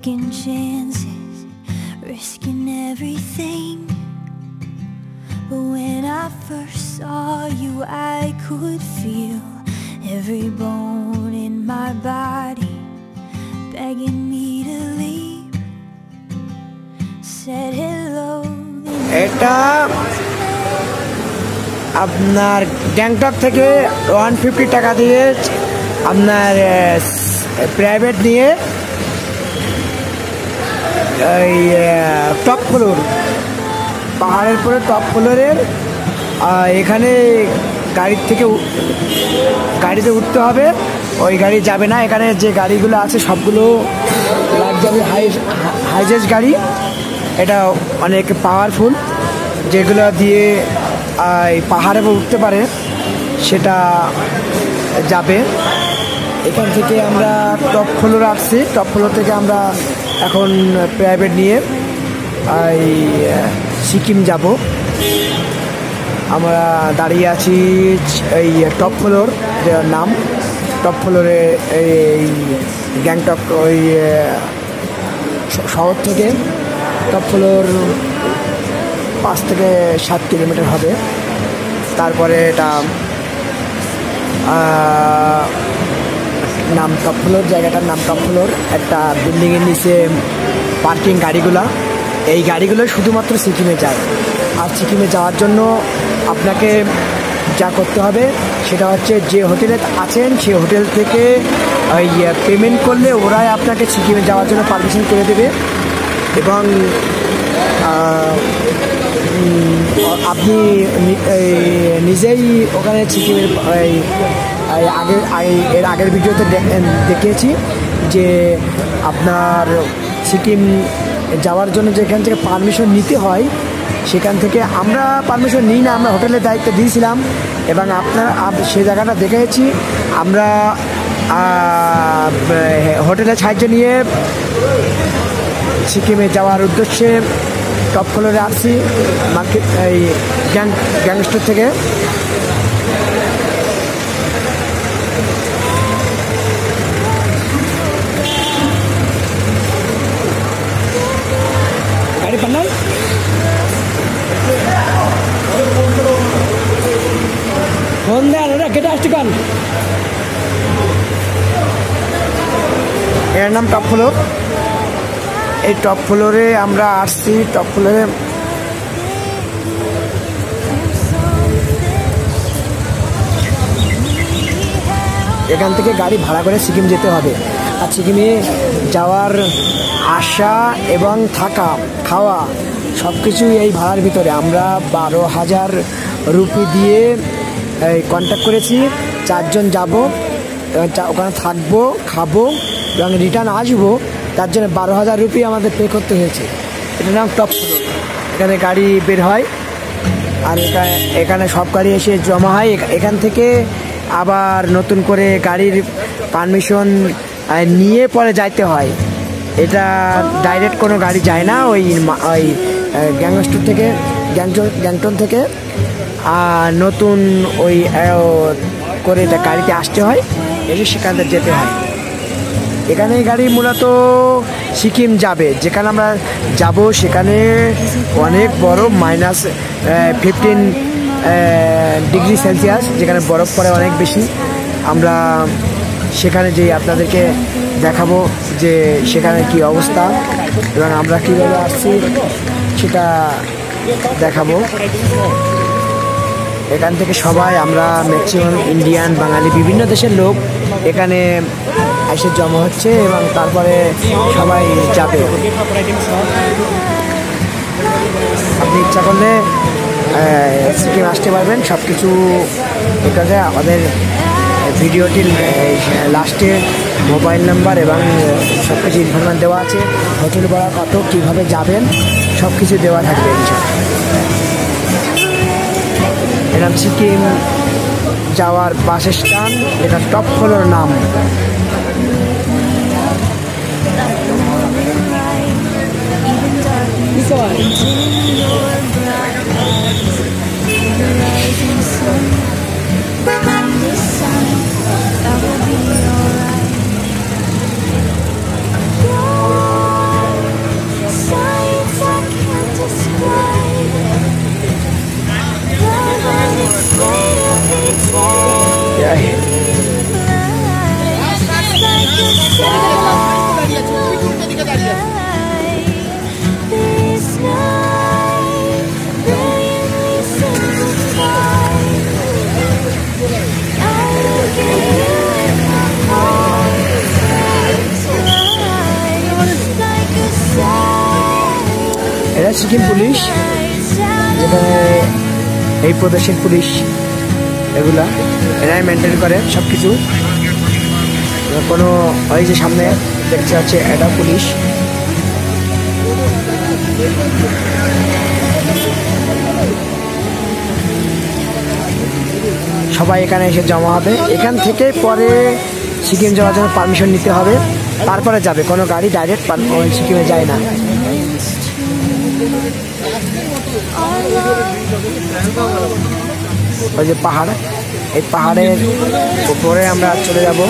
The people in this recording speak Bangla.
taking chances, risking everything. But when I first saw you, I could feel every bone in my body begging me to leave. Said hello. এটা আপনার গ্যাংটক থেকে 150 টাকা দিয়ে আপনার প্রাইভেট নিয়ে এই টপ ফ্লোর পাহাড়ের পরে টপ ফ্লোরের এখানে গাড়িতে উঠতে হবে। ওই গাড়ি যাবে না, এখানে যে গাড়িগুলো আছে সবগুলো লাক্সারি হাইজেস গাড়ি। এটা অনেক পাওয়ারফুল, যেগুলো দিয়ে পাহাড়ে উঠতে পারে সেটা যাবে। এখান থেকে আমরা টপ ফ্লোরে আসছি, টপ ফ্লোর থেকে আমরা এখন প্রাইভেট নিয়ে সিকিম যাব। আমরা দাঁড়িয়ে আছি এই টপ ফ্লোর, যার নাম টপ ফ্লোরে, এই গ্যাংটক ওই শহর থেকে টপ ফ্লোর 5 থেকে 7 কিলোমিটার হবে। তারপরে এটা নাম টপ ফ্লোর, জায়গাটার নাম টপ ফ্লোর। একটা বিল্ডিংয়ের নিচে পার্কিং গাড়িগুলা, এই গাড়িগুলো শুধুমাত্র সিকিমে যায়। আর সিকিমে যাওয়ার জন্য আপনাকে যা করতে হবে সেটা হচ্ছে যে হোটেলে আছেন সেই হোটেল থেকে ওই পেমেন্ট করলে ওরাই আপনাকে সিকিমে যাওয়ার জন্য পারমিশন করে দেবে। এবং আপনি নিজেই ওখানে সিকিমের এর আগের ভিডিওতে দেখিয়েছি যে আপনার সিকিম যাওয়ার জন্য যেখান থেকে পারমিশন নিতে হয় সেখান থেকে আমরা পারমিশন নিই না, আমরা হোটেলের দায়িত্ব দিয়েছিলাম এবং সে জায়গাটা দেখেছি। আমরা হোটেলের সাহায্য নিয়ে সিকিমে যাওয়ার উদ্দেশ্যে টপ ফ্লোরে আসছি মার্কেট এই গ্যাংস্টার থেকে। গাড়ি পান্নাল ফোন দেন, ওরা কেটে আসছে কান। এর নাম টপ ফ্লোর। এই টপ ফ্লোরে আমরা আসছি। টপ ফ্লোরে এখান থেকে গাড়ি ভাড়া করে সিকিম যেতে হবে। আর সিকিমে যাওয়ার আসা এবং থাকা খাওয়া সব কিছুই এই ভাড়ার ভিতরে। আমরা 12,000 রুপি দিয়ে কন্ট্যাক্ট করেছি, 4 জন যাব, ওখানে থাকবো, খাবো এবং রিটার্ন আসবো। তার জন্য 12,000 রুপি আমাদের পে করতে হয়েছে। এটার নাম টপ ফ্লোর। এখানে গাড়ি বের হয় আর এখানে সব গাড়ি এসে জমা হয়। এখান থেকে আবার নতুন করে গাড়ির পারমিশন নিয়ে পরে যাইতে হয়। এটা ডাইরেক্ট কোনো গাড়ি যায় না। ওই গ্যাংস্টক থেকে গ্যাংটক থেকে নতুন ওই করে গাড়িতে আসতে হয়, এসে সেখান থেকে যেতে হয়। এখানে গাড়ি মূলত সিকিম যাবে, যেখানে আমরা যাব সেখানে অনেক বড় -15 ডিগ্রি সেলসিয়াস, যেখানে বরফ পড়ে অনেক বেশি। আমরা সেখানে যেয়ে আপনাদেরকে দেখাবো যে সেখানে কি অবস্থা এবং আমরা কীভাবে আসছি সেটা দেখাবো। এখান থেকে সবাই আমরা ম্যাক্সিমাম ইন্ডিয়ান, বাঙালি, বিভিন্ন দেশের লোক এখানে এসে জমা হচ্ছে এবং তারপরে সবাই যাবে। আপনি ইচ্ছা করলে সিকিম আসতে পারবেন। সব কিছু এখানে আমাদের ভিডিওটির লাস্টে মোবাইল নাম্বার এবং সব কিছু ইনফরমেশন দেওয়া আছে। হোটেল ভাড়া কত, কীভাবে যাবেন সব কিছু দেওয়া থাকবে। এরকম সিকিম যাওয়ার বাস স্ট্যান্ড, এটা টপ ফ্লোর নাম। এরা সিকিম পুলিশ, যেখানে এই প্রদেশের পুলিশ এগুলা এরাই মেনটেন করে সব কিছু। কোনো ওই যে সামনে দেখতে পাচ্ছে এটা পুলিশ। সবাই এখানে এসে জমা হবে। এখান থেকে পরে সিকিম যাওয়ার জন্য পারমিশন নিতে হবে, তারপরে যাবে। কোনো গাড়ি ডাইরেক্ট সিকিমে যায় না। ওই যে পাহাড়, এই পাহাড়ের উপরে আমরা চলে যাব।